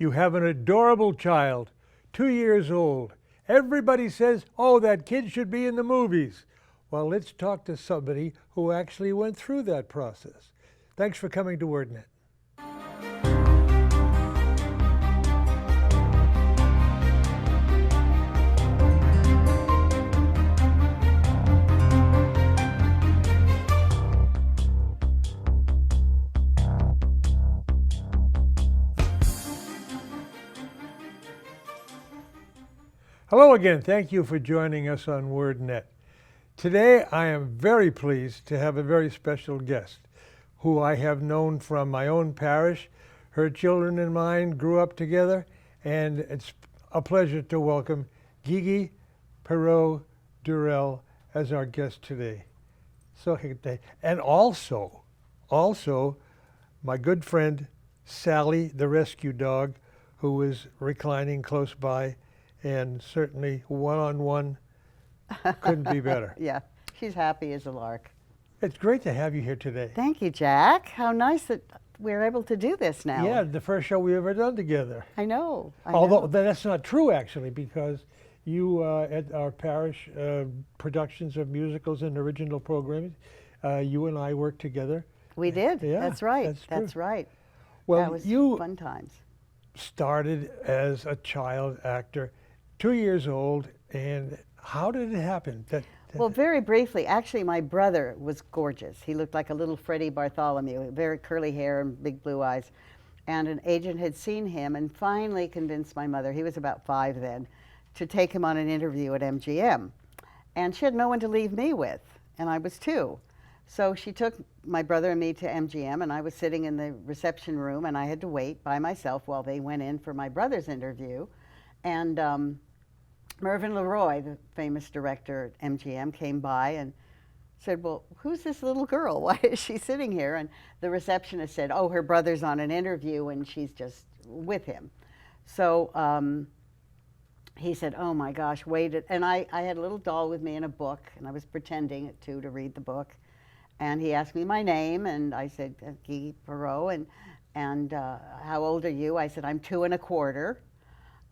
You have an adorable child, 2 years old. Everybody says, oh, that kid should be in the movies. Well, let's talk to somebody who actually went through that process. Thanks for coming to Wordnet. Hello again. Thank you for joining us on Wordnet. Today, I am very pleased to have a very special guest who I have known from my own parish. Her children and mine grew up together, and it's a pleasure to welcome Gigi Perreau Durrell as our guest today. And also, my good friend Sally, the rescue dog, who is reclining close by, and certainly one-on-one couldn't be better. Yeah, she's happy as a lark. It's great to have you here today. Thank you, Jack. How nice that we're able to do this now. Yeah, the first show we ever done together. I know. Although that's not true, actually, because you at our parish productions of musicals and original programming, you and I worked together. We did. Yeah, that's right. that's right. Well, that was you fun times. Started as a child actor, 2 years old, and how did it happen? Well, very briefly, actually, my brother was gorgeous. He looked like a little Freddie Bartholomew, very curly hair and big blue eyes. And an agent had seen him and finally convinced my mother, he was about 5 then, to take him on an interview at MGM. And she had no one to leave me with, and I was 2. So she took my brother and me to MGM, and I was sitting in the reception room, and I had to wait by myself while they went in for my brother's interview. And Mervyn LeRoy, the famous director at MGM, came by and said, well, who's this little girl? Why is she sitting here? And the receptionist said, oh, her brother's on an interview and she's just with him. So he said, oh my gosh, wait. And I had a little doll with me and a book, and I was pretending at 2 to read the book. And he asked me my name, and I said, Gigi Perreau, and how old are you? I said, I'm 2 1/4.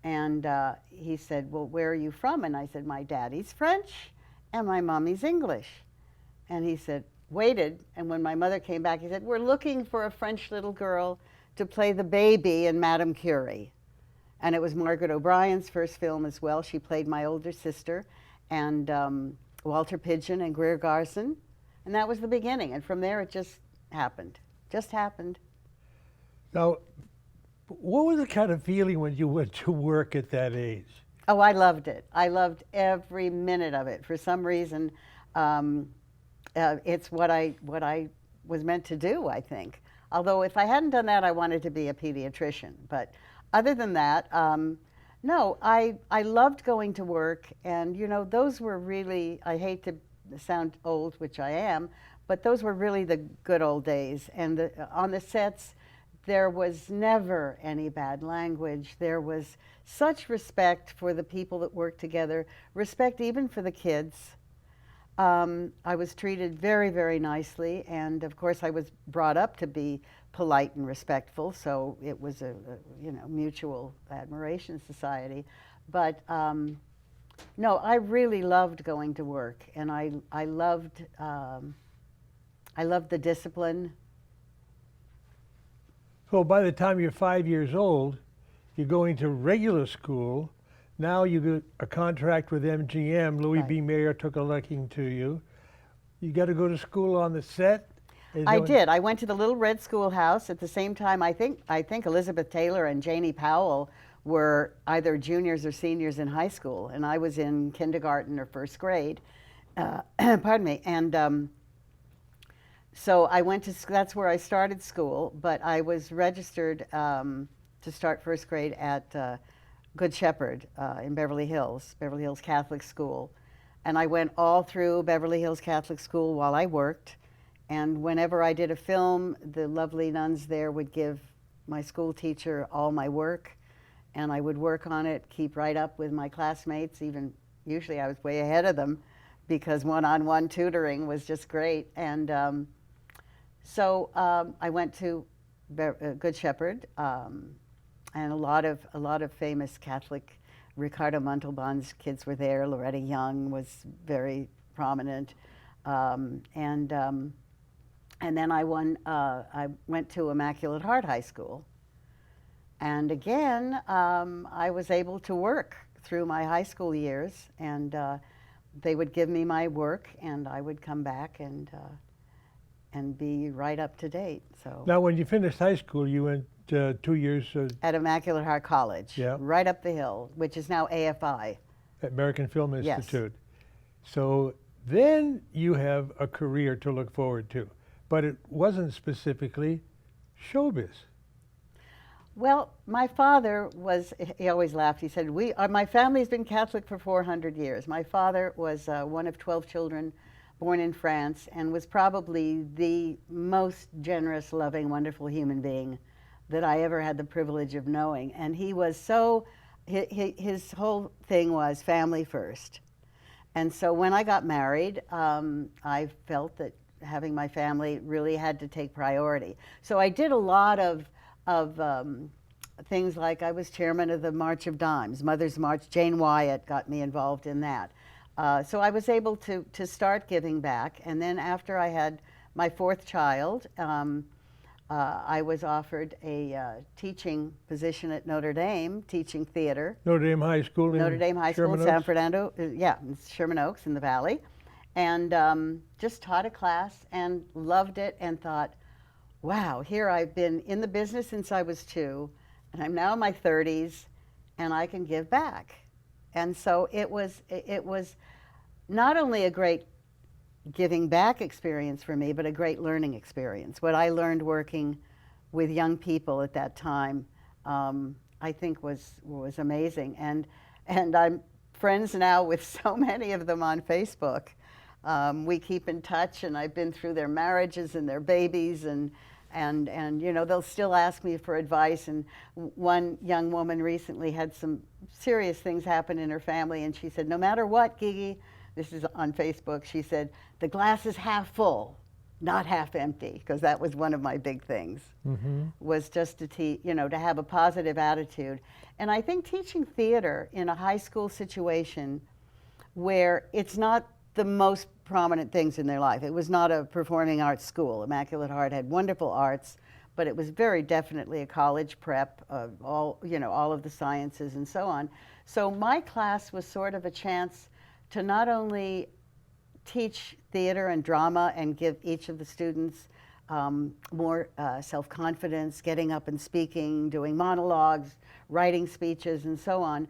And he said, well, where are you from? And I said, my daddy's French and my mommy's English. And he said, waited, and when my mother came back, he said, we're looking for a French little girl to play the baby in Madame Curie. And it was Margaret O'Brien's first film as well. She played my older sister, and Walter Pidgeon and Greer Garson. And that was the beginning. And from there, it just happened. Just happened. Now, what was the kind of feeling when you went to work at that age? Oh, I loved it. I loved every minute of it. For some reason, it's what I was meant to do, I think. Although if I hadn't done that, I wanted to be a pediatrician. But other than that, no, I loved going to work. And, you know, those were really, I hate to sound old, which I am, but those were really the good old days. And on the sets, there was never any bad language. There was such respect for the people that worked together, respect even for the kids. I was treated very, very nicely, and of course I was brought up to be polite and respectful, so it was a mutual admiration society. But no, I really loved going to work, and I loved the discipline. So by the time you're 5 years old, you're going to regular school. Now you get a contract with MGM. Louis Right. B. Mayer took a liking to you. You got to go to school on the set? I did. I went to the Little Red Schoolhouse at the same time. I think Elizabeth Taylor and Janie Powell were either juniors or seniors in high school, and I was in kindergarten or first grade. Pardon me. And so I went to, that's where I started school, but I was registered to start first grade at Good Shepherd in Beverly Hills Catholic School. And I went all through Beverly Hills Catholic School while I worked. And whenever I did a film, the lovely nuns there would give my school teacher all my work, and I would work on it, keep right up with my classmates. Even usually I was way ahead of them because one-on-one tutoring was just great. And so I went to Good Shepherd, and a lot of famous Catholic. Ricardo Montalban's kids were there. Loretta Young was very prominent, and then I went to Immaculate Heart High School, and again I was able to work through my high school years, and they would give me my work, and I would come back and be right up to date. So Now, when you finished high school, you went 2 years at Immaculate Heart College, Yeah. right up the hill, which is now AFI. American Film Yes. Institute. So then you have a career to look forward to, but it wasn't specifically showbiz. Well, my father he always laughed. He said, my family's been Catholic for 400 years. My father was one of 12 children born in France and was probably the most generous, loving, wonderful human being that I ever had the privilege of knowing. And he was his whole thing was family first. And so when I got married, I felt that having my family really had to take priority. So I did a lot of things, like I was chairman of the March of Dimes, Mother's March. Jane Wyatt got me involved in that. So I was able to start giving back. And then after I had my fourth child, I was offered a teaching position at Notre Dame, teaching theater. Notre Dame High School in Notre Dame High School in Sherman San Oaks? Fernando, in Sherman Oaks in the Valley, and just taught a class and loved it and thought, wow, here I've been in the business since I was 2, and I'm now in my 30s, and I can give back. And so it was not only a great giving back experience for me, but a great learning experience. What I learned working with young people at that time, I think was amazing. And I'm friends now with so many of them on Facebook. We keep in touch, and I've been through their marriages and their babies, and they'll still ask me for advice. And one young woman recently had some serious things happen in her family, and she said, no matter what, Gigi, this is on Facebook, she said, the glass is half full, not half empty, because that was one of my big things, was just to have a positive attitude. And I think teaching theater in a high school situation where it's not the most prominent things in their life. It was not a performing arts school. Immaculate Heart had wonderful arts, but it was very definitely a college prep, all of the sciences and so on. So my class was sort of a chance to not only teach theater and drama and give each of the students more self-confidence, getting up and speaking, doing monologues, writing speeches, and so on,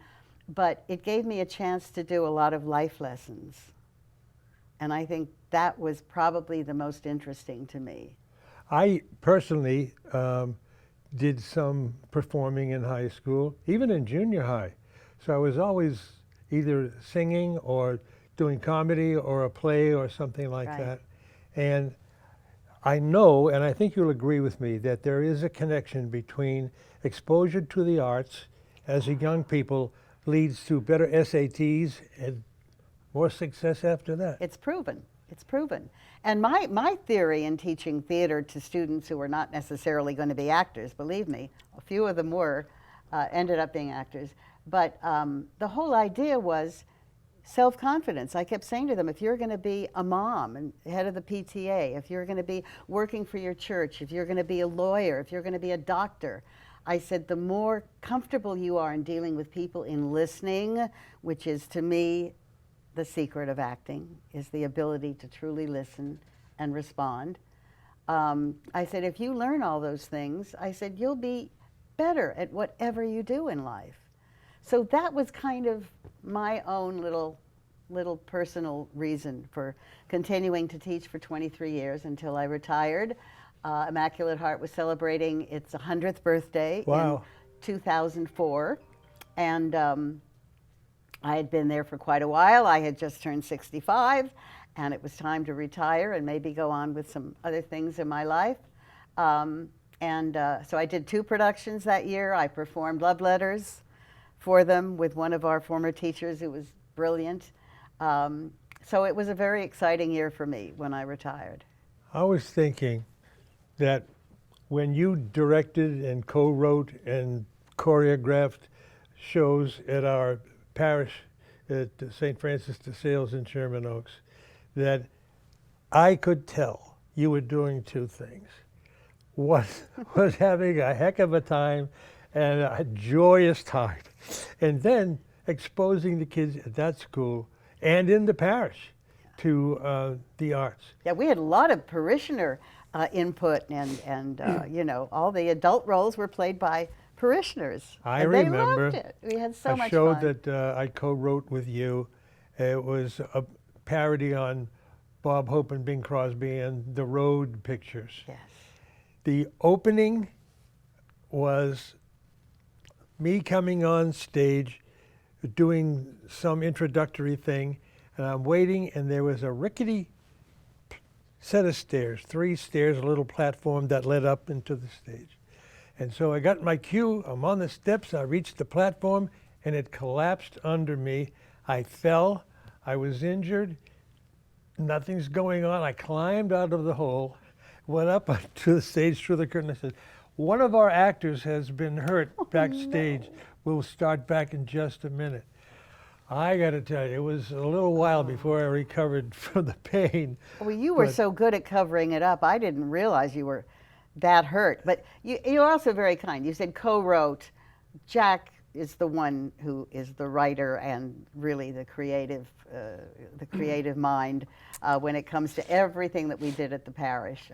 but it gave me a chance to do a lot of life lessons. And I think that was probably the most interesting to me. I personally did some performing in high school, even in junior high. So I was always either singing or doing comedy or a play or something like that. And I know, and I think you'll agree with me, that there is a connection between exposure to the arts as a young people leads to better SATs and more success after that. It's proven. It's proven. And my theory in teaching theater to students who were not necessarily going to be actors, believe me, a few of them ended up being actors, but the whole idea was self-confidence. I kept saying to them, if you're going to be a mom and head of the PTA, if you're going to be working for your church, if you're going to be a lawyer, if you're going to be a doctor, I said, the more comfortable you are in dealing with people, in listening, which is to me the secret of acting, is the ability to truly listen and respond. I said, if you learn all those things, I said, you'll be better at whatever you do in life. So that was kind of my own little personal reason for continuing to teach for 23 years until I retired. Immaculate Heart was celebrating its 100th birthday in 2004. And I had been there for quite a while. I had just turned 65, and it was time to retire and maybe go on with some other things in my life. So I did 2 productions that year. I performed love letters for them with one of our former teachers who was brilliant. So it was a very exciting year for me when I retired. I was thinking that when you directed and co-wrote and choreographed shows at our parish at St. Francis de Sales in Sherman Oaks, that I could tell you were doing two things. One was having a heck of a time and a joyous time, and then exposing the kids at that school and in the parish to the arts. Yeah, we had a lot of parishioner input, and you know, all the adult roles were played by parishioners. I and remember they loved it. We had so a much show fun. that I co-wrote with you. It was a parody on Bob Hope and Bing Crosby and the road pictures. Yes. The opening was me coming on stage, doing some introductory thing, and I'm waiting, and there was a rickety set of stairs, 3 stairs, a little platform that led up into the stage. And so I got my cue, I'm on the steps, I reached the platform, and it collapsed under me. I fell, I was injured, nothing's going on. I climbed out of the hole, went up to the stage through the curtain. I said, one of our actors has been hurt backstage. No. We'll start back in just a minute. I got to tell you, it was a little while before I recovered from the pain. Well, you were But- so good at covering it up. I didn't realize you were that hurt. But you're also very kind. You said co-wrote. Jack is the one who is the writer and really the creative mind when it comes to everything that we did at the parish.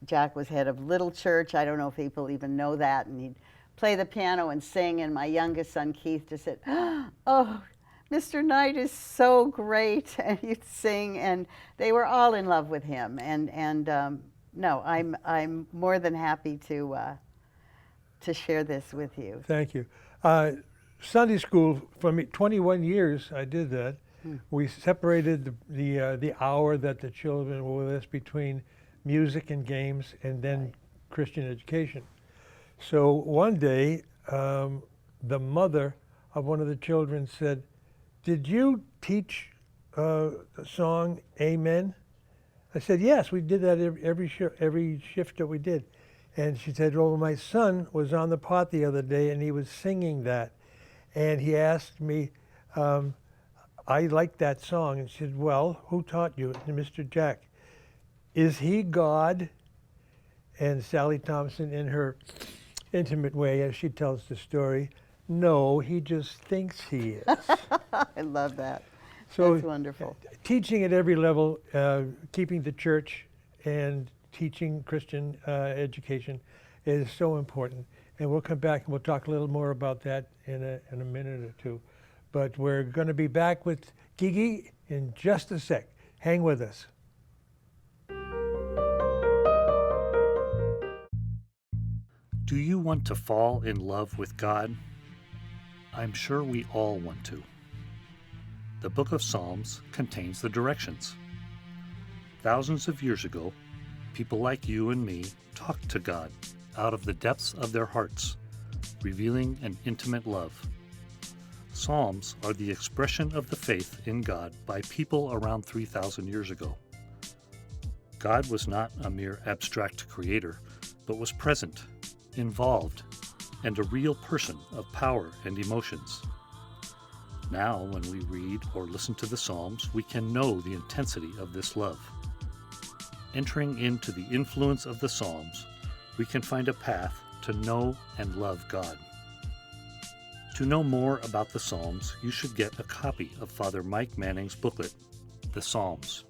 Jack was head of Little Church. I don't know if people even know that. And he'd play the piano and sing. And my youngest son, Keith, just said, "Oh, Mr. Knight is so great," and he'd sing, and they were all in love with him. And no, I'm more than happy to share this with you. Thank you. Sunday school, for me, 21 years I did that. We separated the hour that the children were with us between music and games and then Christian education. So one day, the mother of one of the children said, "Did you teach the song Amen?" I said, "Yes, we did that every shift that we did." And she said, "Well, my son was on the pot the other day and he was singing that. And he asked me, I liked that song." And she said, "Well, who taught you?" And Mr. Jack, "Is he God?" And Sally Thompson, in her intimate way, as she tells the story, "No, he just thinks he is." I love that. So That's wonderful. teaching at every level, keeping the church and teaching Christian education is so important. And we'll come back and we'll talk a little more about that in a minute or two. But we're going to be back with Gigi in just a sec. Hang with us. Do you want to fall in love with God? I'm sure we all want to. The book of Psalms contains the directions. Thousands of years ago, people like you and me talked to God out of the depths of their hearts, revealing an intimate love. Psalms are the expression of the faith in God by people around 3,000 years ago. God was not a mere abstract creator, but was present, involved, and a real person of power and emotions. Now, when we read or listen to the Psalms, we can know the intensity of this love. Entering into the influence of the Psalms, we can find a path to know and love God. To know more about the Psalms, you should get a copy of Father Mike Manning's booklet, The Psalms.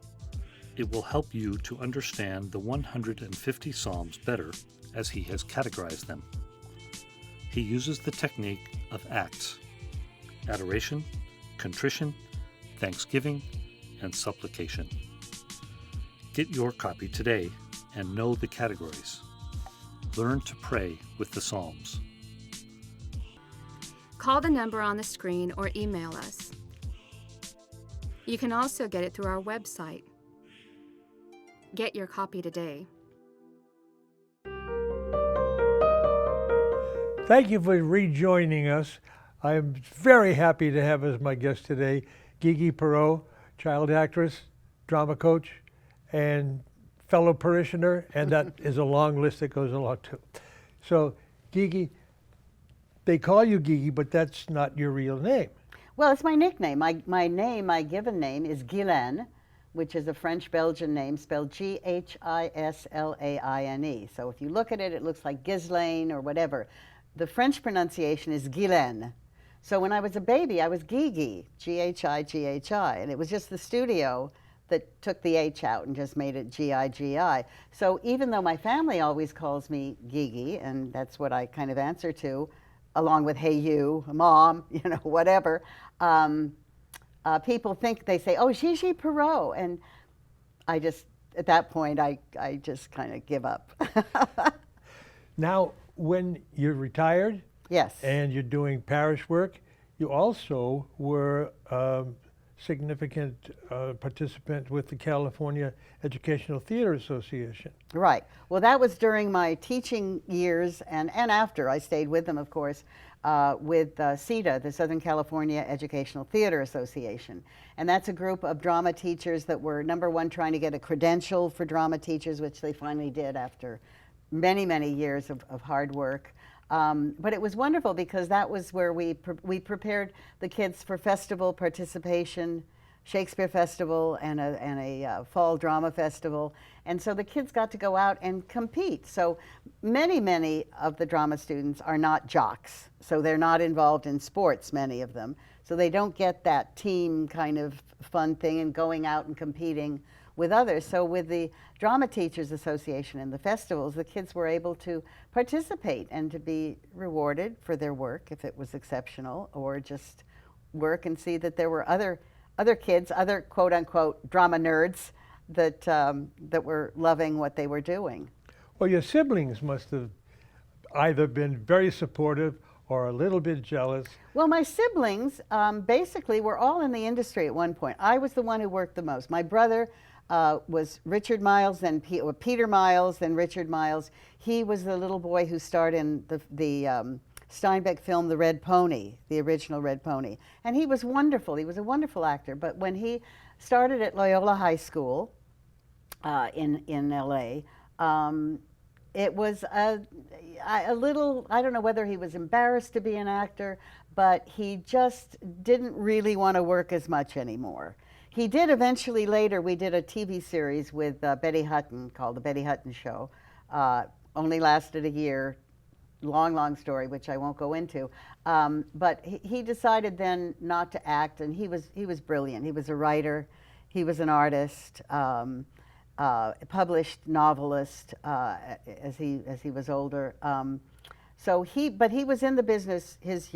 It will help you to understand the 150 Psalms better as he has categorized them. He uses the technique of acts: adoration, contrition, thanksgiving, and supplication. Get your copy today and know the categories. Learn to pray with the Psalms. Call the number on the screen or email us. You can also get it through our website. Get your copy today. Thank you for rejoining us. I'm very happy to have as my guest today Gigi Perreau, child actress, drama coach, and fellow parishioner, and that is a long list that goes along too. So, Gigi, they call you Gigi, but that's not your real name. Well, it's my nickname. My name, my given name is Guylaine, which is a French-Belgian name spelled Ghislaine. So if you look at it, it looks like Ghislaine or whatever. The French pronunciation is Guylaine. So when I was a baby, I was Gigi, Ghi, and it was just the studio that took the H out and just made it Gigi. So even though my family always calls me Gigi, and that's what I kind of answer to, along with hey you, mom, you know, whatever, people think, they say, oh, Gigi Perreau. And I just, at that point, I just kind of give up. Now, when you're retired, Yes. and you're doing parish work, you also were a significant participant with the California Educational Theater Association. Right. Well, that was during my teaching years, and after. I stayed with them, of course, with CETA, the Southern California Educational Theater Association. And that's a group of drama teachers that were, number one, trying to get a credential for drama teachers, which they finally did after many, many years of hard work. But it was wonderful because that was where we prepared the kids for festival participation, Shakespeare Festival and a fall drama festival. And so the kids got to go out and compete. So many of the drama students are not jocks. So they're not involved in sports, many of them. So they don't get that team kind of fun thing and going out and competing with others. So with the Drama Teachers Association and the festivals, the kids were able to participate and to be rewarded for their work if it was exceptional, or just work and see that there were other kids, other quote unquote drama nerds that that were loving what they were doing. Well, your siblings must have either been very supportive or a little bit jealous. Well, my siblings basically were all in the industry at one point. I was the one who worked the most. My brother was Richard Miles, then Peter Miles, then Richard Miles. He was the little boy who starred in the Steinbeck film, The Red Pony, the original Red Pony. And he was wonderful. He was a wonderful actor. But when he started at Loyola High School in LA, it was a little, I don't know whether he was embarrassed to be an actor, but he just didn't really want to work as much anymore. He did eventually later, we did a TV series with Betty Hutton called The Betty Hutton Show. Only lasted a year, long story, which I won't go into. But he decided then not to act, and he was brilliant. He was a writer, he was an artist, published novelist as he was older. But he was in the business as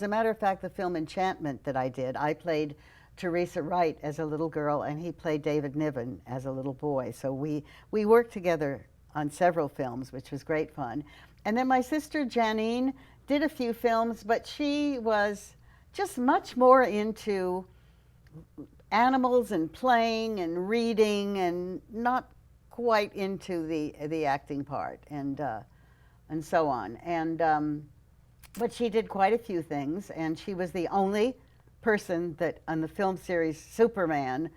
a matter of fact, the film Enchantment that I did, I played Teresa Wright as a little girl, and he played David Niven as a little boy. So we worked together on several films, which was great fun. And then my sister Janine did a few films, but she was just much more into animals and playing and reading, and not quite into the acting part, and so on. And but she did quite a few things, and she was the only person that on the film series Superman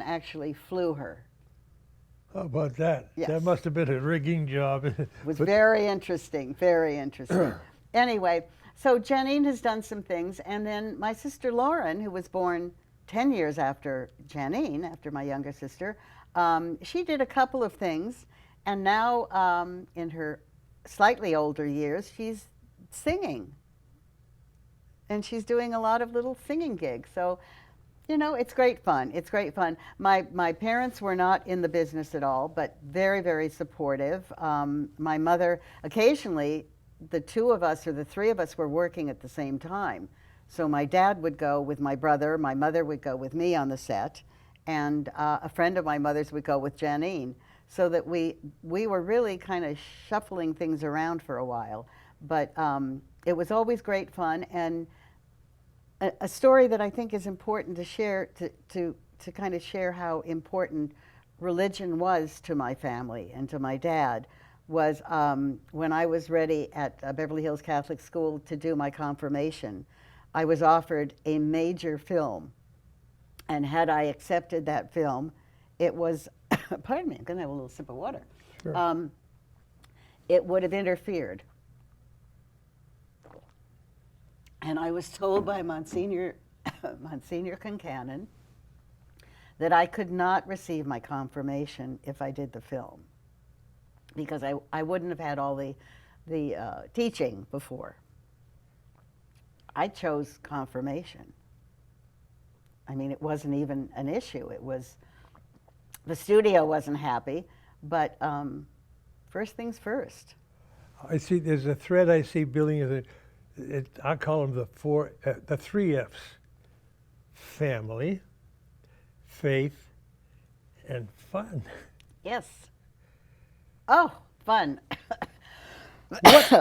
actually flew her. How about that? Yes. That must have been a rigging job. It was very interesting, very interesting. Anyway, so Janine has done some things, and then my sister Lauren, who was born 10 years after Janine, after my younger sister, she did a couple of things, and now in her slightly older years, she's singing. And she's doing a lot of little singing gigs. So, you know, it's great fun. It's great fun. My parents were not in the business at all, but very supportive. My mother, occasionally, the two of us or the three of us were working at the same time. So my dad would go with my brother, my mother would go with me on the set, and a friend of my mother's would go with Janine. So that we were really kind of shuffling things around for a while. But it was always great fun, and a story that I think is important to share, to kind of share how important religion was to my family and to my dad, was when I was ready at Beverly Hills Catholic School to do my confirmation, I was offered a major film. And had I accepted that film, it was, pardon me, I'm going to have a little sip of water. Sure. It would have interfered And I was told by Monsignor, Monsignor Concannon that I could not receive my confirmation if I did the film, because I wouldn't have had all the teaching before. I chose confirmation. I mean, it wasn't even an issue. It was, the studio wasn't happy, but first things first. I see there's a thread I see building. I call them the three F's: family, faith, and fun. Yes. Oh, fun.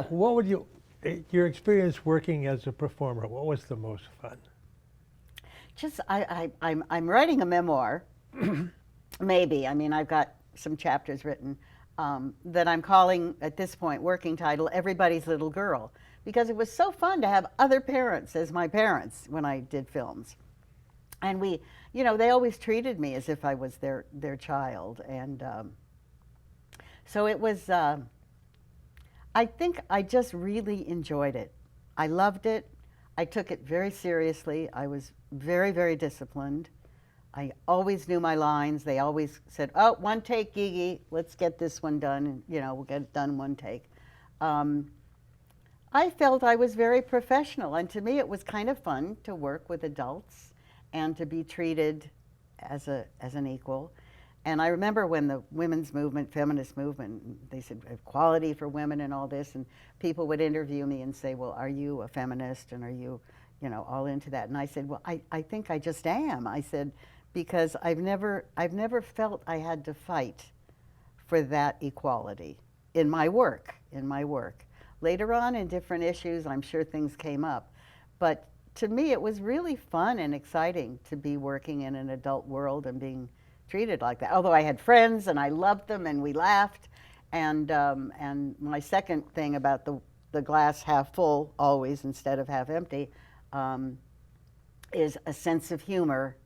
What would your experience working as a performer, what was the most fun? Just, I'm writing a memoir, maybe. I mean, I've got some chapters written that I'm calling, at this point, working title, Everybody's Little Girl, because it was so fun to have other parents as my parents when I did films. And we, you know, they always treated me as if I was their child. And so it was, I think I just really enjoyed it. I loved it. I took it very seriously. I was very, very disciplined. I always knew my lines. They always said, oh, one take, Gigi, let's get this one done. And, you know, we'll get it done one take. I felt I was very professional, and to me it was kind of fun to work with adults and to be treated as an equal. And I remember when the women's movement, feminist movement, they said equality for women and all this, and people would interview me and say, well, are you a feminist, and are you, you know, all into that? And I said, well, I think I just am. I said, because I've never felt I had to fight for that equality in my work. Later on in different issues, I'm sure things came up. But to me, it was really fun and exciting to be working in an adult world and being treated like that. Although I had friends and I loved them and we laughed. And my second thing about the glass half full always instead of half empty is a sense of humor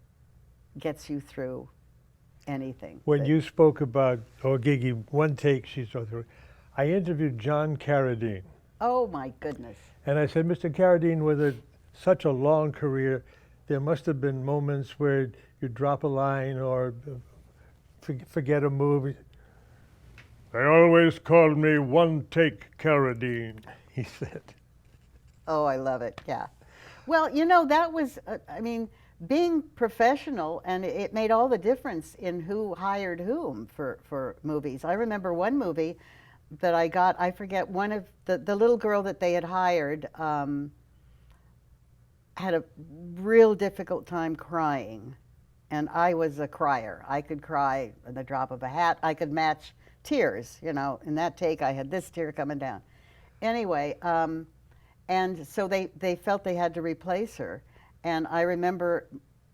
gets you through anything. When you spoke about, oh, Gigi, one take, she's so through. I interviewed John Carradine. Oh my goodness. And I said, Mr. Carradine, with such a long career, there must have been moments where you drop a line or forget a movie. They always called me one take Carradine, he said. Oh, I love it, yeah. Well, you know, that was, I mean, being professional, and it made all the difference in who hired whom for movies. I remember one movie that I got, I forget, one of the little girl that they had hired had a real difficult time crying, and I was a crier. I could cry at the drop of a hat. I could match tears, you know. In that take, I had this tear coming down. Anyway, and so they felt they had to replace her. And I remember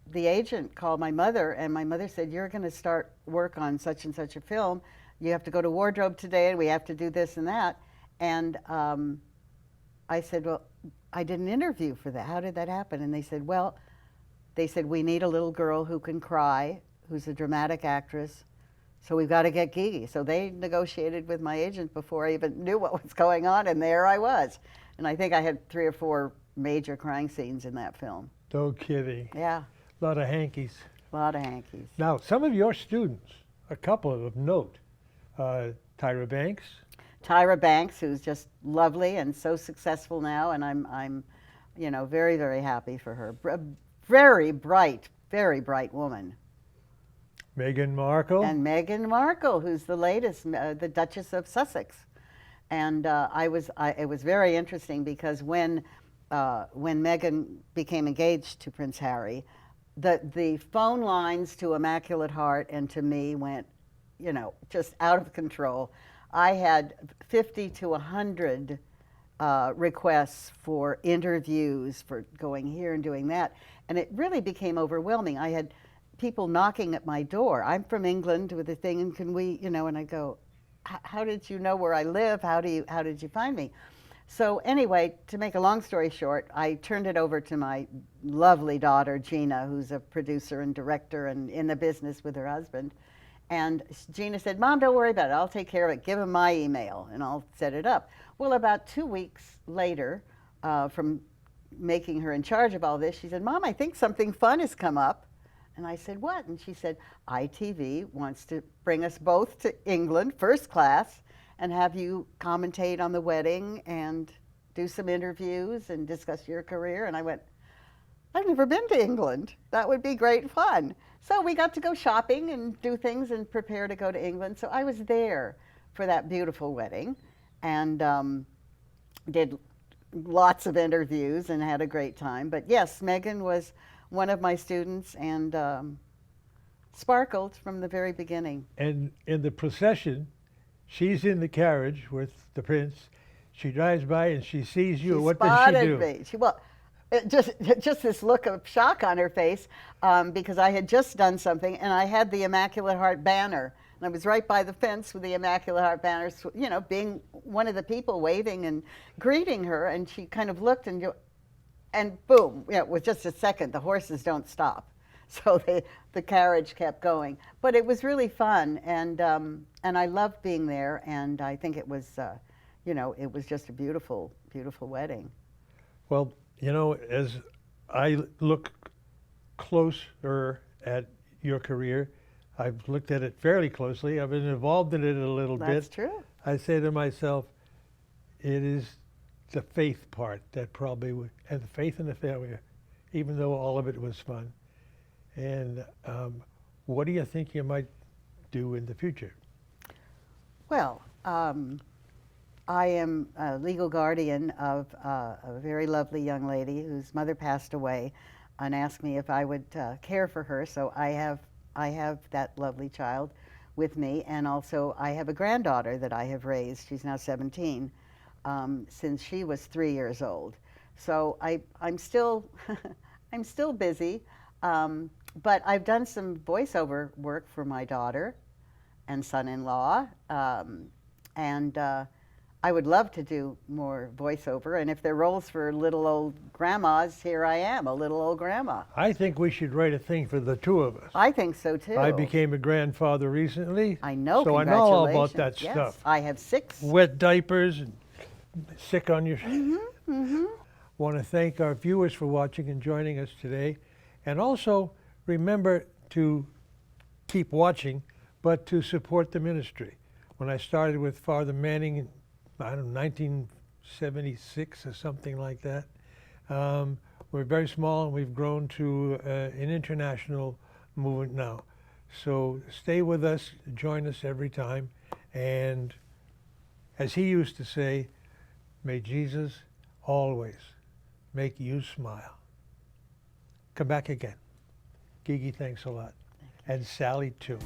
the agent called my mother, and my mother said, you're going to start work on such and such a film. You have to go to wardrobe today, and we have to do this and that. And I said, well, I did an interview for that. How did that happen? And they said, well, we need a little girl who can cry, who's a dramatic actress, so we've got to get Gigi. So they negotiated with my agent before I even knew what was going on, and there I was. And I think I had 3 or 4 major crying scenes in that film. No kidding. Yeah. A lot of hankies. A lot of hankies. Now, some of your students, a couple of note, Tyra Banks. Tyra Banks, who's just lovely and so successful now, and I'm, you know, very, very happy for her. Very bright woman. Meghan Markle. And Meghan Markle, who's the latest, the Duchess of Sussex. And it was very interesting because when Meghan became engaged to Prince Harry, the phone lines to Immaculate Heart and to me went, you know, just out of control. I had 50 to 100 requests for interviews, for going here and doing that, and it really became overwhelming. I had people knocking at my door. I'm from England with a thing, and can we, you know, and I go, how did you know where I live? How did you find me? So anyway, to make a long story short, I turned it over to my lovely daughter, Gina, who's a producer and director and in the business with her husband. And Gina said, Mom, don't worry about it. I'll take care of it. Give him my email, and I'll set it up. Well, about 2 weeks later, from making her in charge of all this, she said, "Mom, I think something fun has come up." And I said, "What?" And she said, "ITV wants to bring us both to England, first class, and have you commentate on the wedding and do some interviews and discuss your career." And I went, "I've never been to England. That would be great fun." So we got to go shopping and do things and prepare to go to England. So I was there for that beautiful wedding and did lots of interviews and had a great time. But yes, Megan was one of my students and sparkled from the very beginning. And in the procession, she's in the carriage with the prince. She drives by and she sees you. She What does she do? spotted me. Just this look of shock on her face because I had just done something and I had the Immaculate Heart banner. And I was right by the fence with the Immaculate Heart banner, you know, being one of the people waving and greeting her. And she kind of looked and boom, it was just a second. The horses don't stop. So the carriage kept going. But it was really fun. And I loved being there. And I think it was, you know, it was just a beautiful, beautiful wedding. Well, you know, as I look closer at your career, I've looked at it fairly closely. I've been involved in it a little bit. That's true. I say to myself, it is the faith part that probably would, and the faith and the failure, even though all of it was fun. And what do you think you might do in the future? Well, I am a legal guardian of a very lovely young lady whose mother passed away and asked me if I would care for her. So I have that lovely child with me, and also I have a granddaughter that I have raised. She's now 17, since she was 3 years old. So I'm still I'm still busy, but I've done some voiceover work for my daughter and son-in-law, and I would love to do more voiceover, and if there are roles for little old grandmas, here I am, a little old grandma. I think we should write a thing for the two of us. I think so too. I became a grandfather recently. I know, so I know all about that congratulations. Yes, stuff. I have 6. Wet diapers and sick on your... Mm-hmm. Want to thank our viewers for watching and joining us today. And also remember to keep watching, but to support the ministry. When I started with Father Manning in, I don't know, 1976 or something like that, we're very small and we've grown to an international movement now. So stay with us, join us every time. And as he used to say, may Jesus always make you smile. Come back again. Gigi, thanks a lot. And Sally, too.